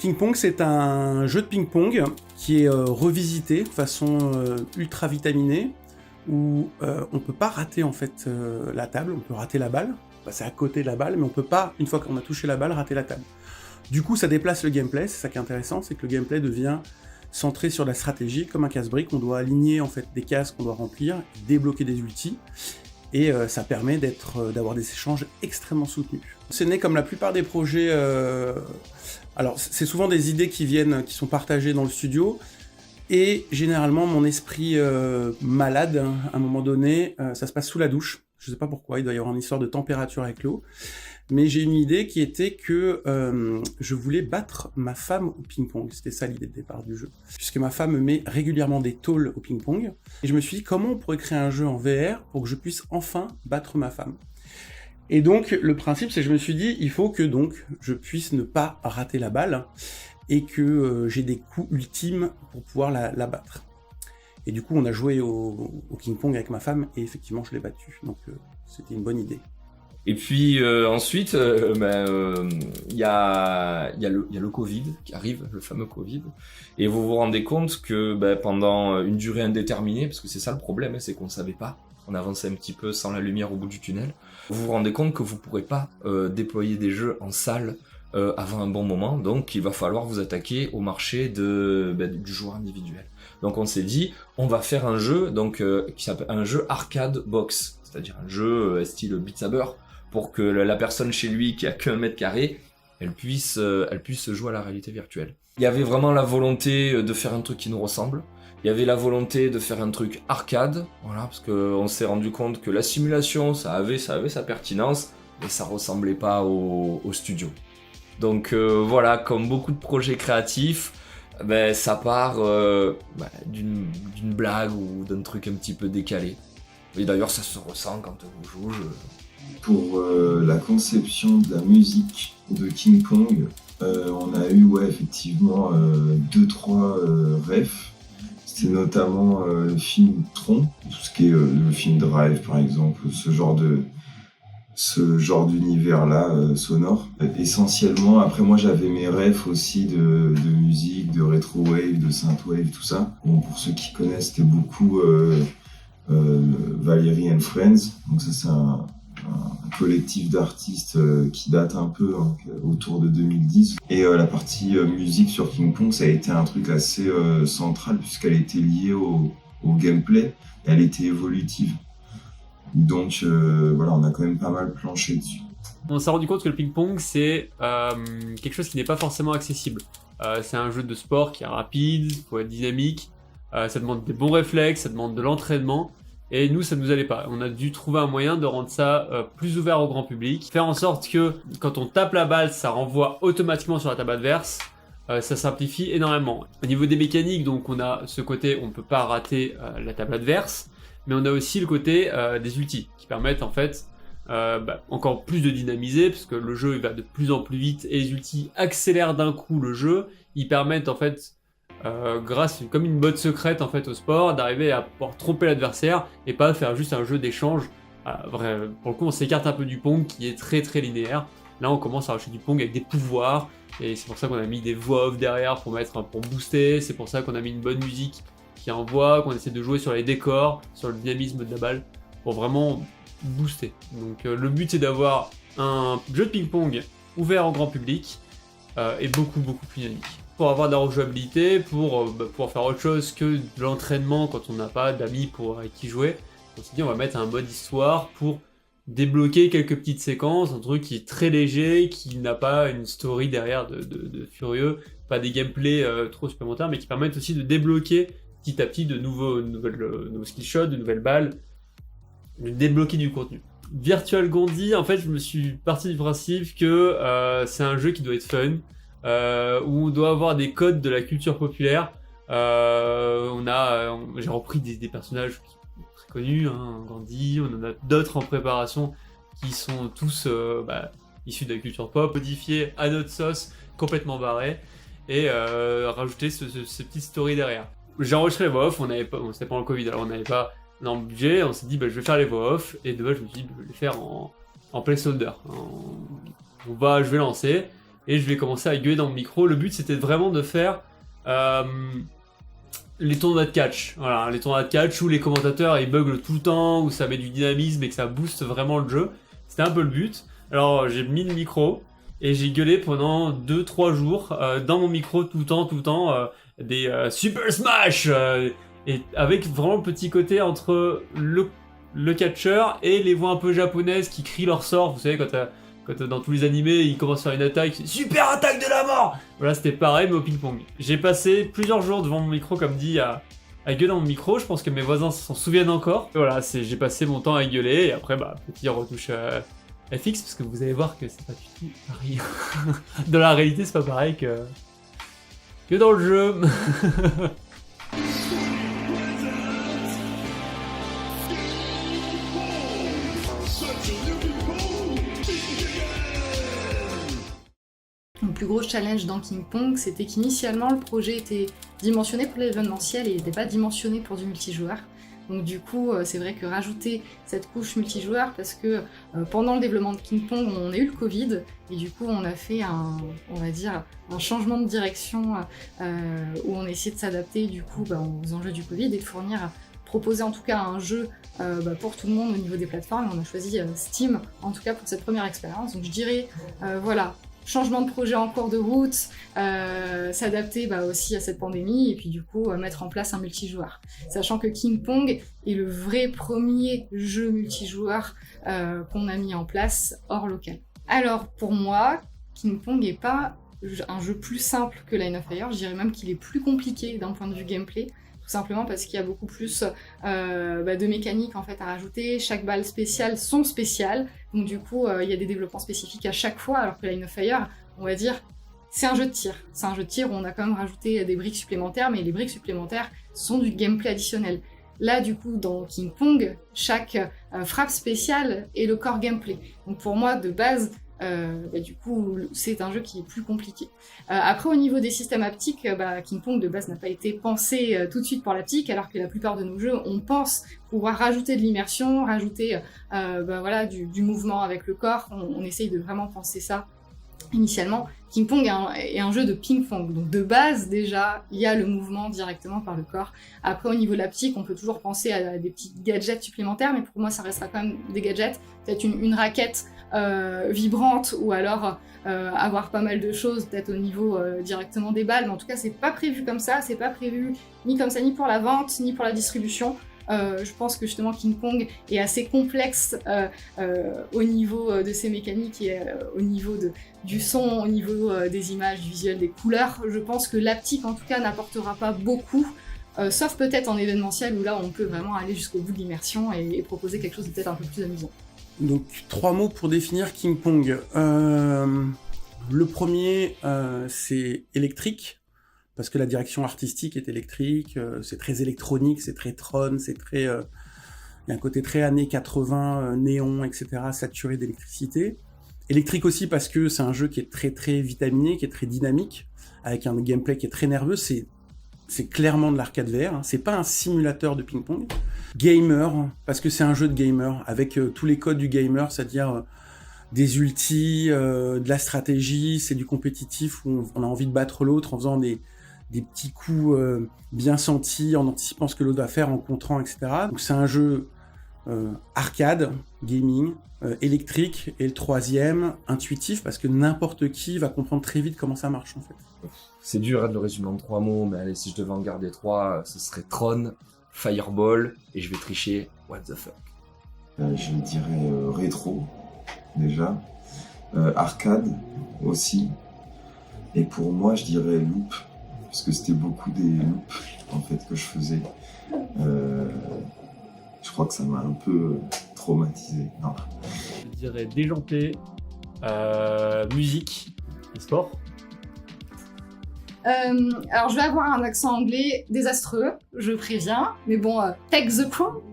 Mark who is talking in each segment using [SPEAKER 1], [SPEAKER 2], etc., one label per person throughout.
[SPEAKER 1] Ping Pong, c'est un jeu de ping-pong qui est revisité de façon ultra vitaminée, où on peut pas rater en fait la table, on peut rater la balle, passer à côté de la balle, mais on peut pas, une fois qu'on a touché la balle, rater la table. Du coup, ça déplace le gameplay, c'est ça qui est intéressant, c'est que le gameplay devient centré sur la stratégie, comme un casse-brique, on doit aligner en fait des cases qu'on doit remplir, débloquer des ultis, et ça permet d'avoir des échanges extrêmement soutenus. C'est né comme la plupart des projets. Alors, c'est souvent des idées qui sont partagées dans le studio, et généralement, mon esprit malade, hein, à un moment donné, ça se passe sous la douche. Je sais pas pourquoi, il doit y avoir une histoire de température avec l'eau. Mais j'ai une idée qui était que je voulais battre ma femme au ping-pong. C'était ça l'idée de départ du jeu. Puisque ma femme me met régulièrement des tôles au ping-pong. Et je me suis dit, comment on pourrait créer un jeu en VR pour que je puisse enfin battre ma femme ? Et donc, le principe, c'est que je me suis dit, il faut que donc je puisse ne pas rater la balle et que j'ai des coups ultimes pour pouvoir la battre. Et du coup, on a joué au ping-pong avec ma femme et effectivement, je l'ai battue. Donc, c'était une bonne idée.
[SPEAKER 2] Et puis ensuite, il y a le Covid qui arrive, le fameux Covid, et vous vous rendez compte que pendant une durée indéterminée, parce que c'est ça le problème, c'est qu'on ne savait pas, on avançait un petit peu sans la lumière au bout du tunnel, vous vous rendez compte que vous ne pourrez pas déployer des jeux en salle avant un bon moment, donc il va falloir vous attaquer au marché du joueur individuel. Donc on s'est dit, on va faire un jeu qui s'appelle un jeu arcade box, c'est-à-dire un jeu style Beat Saber, pour que la personne chez lui qui a qu'un mètre carré, elle puisse jouer à la réalité virtuelle. Il y avait vraiment la volonté de faire un truc qui nous ressemble. Il y avait la volonté de faire un truc arcade, voilà, parce qu'on s'est rendu compte que la simulation, ça avait sa pertinence, mais ça ressemblait pas au studio. Donc voilà, comme beaucoup de projets créatifs, ça part d'une blague ou d'un truc un petit peu décalé. Et d'ailleurs, ça se ressent quand on joue.
[SPEAKER 3] Pour la conception de la musique de King Kong, on a eu effectivement 2-3 refs. C'était notamment le film Tron, tout ce qui est le film Drive par exemple, ce genre d'univers-là sonore. Essentiellement, après moi j'avais mes refs aussi de musique, de retro-wave, de synth-wave, tout ça. Bon, pour ceux qui connaissent, c'était beaucoup Valerie and Friends, donc ça c'est un collectif d'artistes qui date un peu autour de 2010. Et la partie musique sur King Kong, ça a été un truc assez central puisqu'elle était liée au gameplay et elle était évolutive. Donc voilà, on a quand même pas mal planché dessus.
[SPEAKER 4] On s'est rendu compte que le ping-pong, c'est quelque chose qui n'est pas forcément accessible. C'est un jeu de sport qui est rapide, il faut être dynamique, ça demande des bons réflexes, ça demande de l'entraînement. Et nous, ça nous allait pas. On a dû trouver un moyen de rendre ça plus ouvert au grand public. Faire en sorte que quand on tape la balle, ça renvoie automatiquement sur la table adverse. Ça simplifie énormément. Au niveau des mécaniques, donc on a ce côté, on ne peut pas rater la table adverse. Mais on a aussi le côté des ultis qui permettent en fait encore plus de dynamiser parce que le jeu il va de plus en plus vite et les ultis accélèrent d'un coup le jeu. Ils permettent en fait grâce comme une botte secrète en fait au sport d'arriver à pouvoir tromper l'adversaire et pas faire juste un jeu d'échange. Pour le coup on s'écarte un peu du Pong qui est très très linéaire. Là on commence à rajouter du Pong avec des pouvoirs et c'est pour ça qu'on a mis des voix off derrière pour booster. C'est pour ça qu'on a mis une bonne musique qui envoie, qu'on essaie de jouer sur les décors, sur le dynamisme de la balle pour vraiment booster. Donc le but c'est d'avoir un jeu de ping-pong ouvert au grand public et beaucoup plus dynamique. Pour avoir de la rejouabilité, pour pouvoir faire autre chose que de l'entraînement quand on n'a pas d'amis avec qui jouer, on s'est dit on va mettre un mode histoire pour débloquer quelques petites séquences, un truc qui est très léger, qui n'a pas une story derrière de furieux, pas des gameplays trop supplémentaires, mais qui permettent aussi de débloquer petit à petit de nouveaux skill shots, de nouvelles balles, de débloquer du contenu. Virtual Gondi, en fait, je me suis parti du principe que c'est un jeu qui doit être fun, où on doit avoir des codes de la culture populaire. J'ai repris des personnages très connus, Gandhi, on en a d'autres en préparation qui sont tous issus de la culture pop, modifiés à notre sauce, complètement barrés, et rajouter ce petit story derrière. J'ai enregistré les voix off, c'était pendant le Covid, alors on n'avait pas énorme budget, on s'est dit je vais faire les voix off, et de base je me suis dit je vais les faire en placeholder. Je vais lancer, et je vais commencer à gueuler dans mon micro. Le but c'était vraiment de faire les tournois de catch. Voilà, les tournois de catch où les commentateurs ils buglent tout le temps, où ça met du dynamisme et que ça booste vraiment le jeu. C'était un peu le but. Alors j'ai mis le micro et j'ai gueulé pendant 2-3 jours dans mon micro tout le temps des Super Smash et avec vraiment le petit côté entre le catcheur et les voix un peu japonaises qui crient leur sort. Vous savez quand dans tous les animés ils commencent à faire une attaque, super attaque de la mort. Voilà, c'était pareil mais au ping-pong. J'ai passé plusieurs jours devant mon micro comme dit à gueuler dans mon micro. Je pense que mes voisins s'en souviennent encore. Et voilà, j'ai passé mon temps à gueuler et après petit retouche FX parce que vous allez voir que c'est pas du tout pareil. Dans la réalité c'est pas pareil que dans le jeu.
[SPEAKER 5] Mon plus gros challenge dans King Pong, c'était qu'initialement le projet était dimensionné pour l'événementiel et il n'était pas dimensionné pour du multijoueur. Donc du coup, c'est vrai que rajouter cette couche multijoueur, parce que pendant le développement de King Pong, on a eu le Covid, et du coup on a fait un changement de direction où on essayait de s'adapter du coup aux enjeux du Covid et de proposer en tout cas un jeu pour tout le monde au niveau des plateformes. On a choisi Steam en tout cas pour cette première expérience. Donc je dirais changement de projet en cours de route, s'adapter aussi à cette pandémie et puis du coup mettre en place un multijoueur. Sachant que King Pong est le vrai premier jeu multijoueur qu'on a mis en place hors local. Alors pour moi, King Pong n'est pas un jeu plus simple que Line of Fire, je dirais même qu'il est plus compliqué d'un point de vue gameplay. Tout simplement parce qu'il y a beaucoup plus de mécaniques en fait à rajouter. Chaque balle spéciale sont spéciales, donc du coup il y a des développements spécifiques à chaque fois, alors que Line of Fire, on va dire, c'est un jeu de tir. C'est un jeu de tir où on a quand même rajouté des briques supplémentaires, mais les briques supplémentaires sont du gameplay additionnel. Là du coup dans King Pong, chaque frappe spéciale est le core gameplay. Donc pour moi de base, du coup, c'est un jeu qui est plus compliqué. Après, au niveau des systèmes haptiques, King Pong de base n'a pas été pensé tout de suite pour l'haptique, alors que la plupart de nos jeux, on pense pouvoir rajouter de l'immersion, rajouter du mouvement avec le corps. On essaye de vraiment penser ça initialement. King Pong est un jeu de ping-pong, donc de base déjà, il y a le mouvement directement par le corps. Après au niveau de l'haptique, on peut toujours penser à des petits gadgets supplémentaires, mais pour moi ça restera quand même des gadgets, peut-être une raquette vibrante, ou alors avoir pas mal de choses, peut-être au niveau directement des balles, mais en tout cas c'est pas prévu comme ça, c'est pas prévu ni comme ça, ni pour la vente, ni pour la distribution. Je pense que justement King Pong est assez complexe au niveau de ses mécaniques et au niveau du son, au niveau des images, du visuel, des couleurs. Je pense que l'haptique en tout cas n'apportera pas beaucoup, sauf peut-être en événementiel où là on peut vraiment aller jusqu'au bout de l'immersion et proposer quelque chose de peut-être un peu plus amusant.
[SPEAKER 1] Donc 3 mots pour définir King Pong. Le premier, c'est électrique. Parce que la direction artistique est électrique, c'est très électronique, c'est très Tron, c'est très... il y a un côté très années 80, néon, etc., saturé d'électricité. Électrique aussi parce que c'est un jeu qui est très très vitaminé, qui est très dynamique, avec un gameplay qui est très nerveux, c'est clairement de l'arcade VR, hein. C'est pas un simulateur de ping-pong. Gamer, parce que c'est un jeu de gamer, avec tous les codes du gamer, c'est-à-dire... des ultis, de la stratégie, c'est du compétitif où on a envie de battre l'autre en faisant des petits coups bien sentis, en anticipant ce que l'autre va faire, en contrant, etc. Donc c'est un jeu arcade, gaming, électrique, et le troisième, intuitif, parce que n'importe qui va comprendre très vite comment ça marche en fait.
[SPEAKER 2] C'est dur de le résumer en 3 mots, mais allez, si je devais en garder 3, ce serait Tron, Fireball, et je vais tricher, what the fuck.
[SPEAKER 3] Je dirais rétro, déjà, arcade aussi, et pour moi je dirais loop, parce que c'était beaucoup des loops en fait que je faisais. Je crois que ça m'a un peu traumatisé. Non.
[SPEAKER 4] Je dirais déjanté, musique et sport.
[SPEAKER 5] Alors je vais avoir un accent anglais désastreux, je préviens, mais bon, Take the Crow.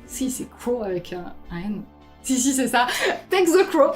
[SPEAKER 5] Si, c'est Crow avec un N. Si, c'est ça. Take the Crow.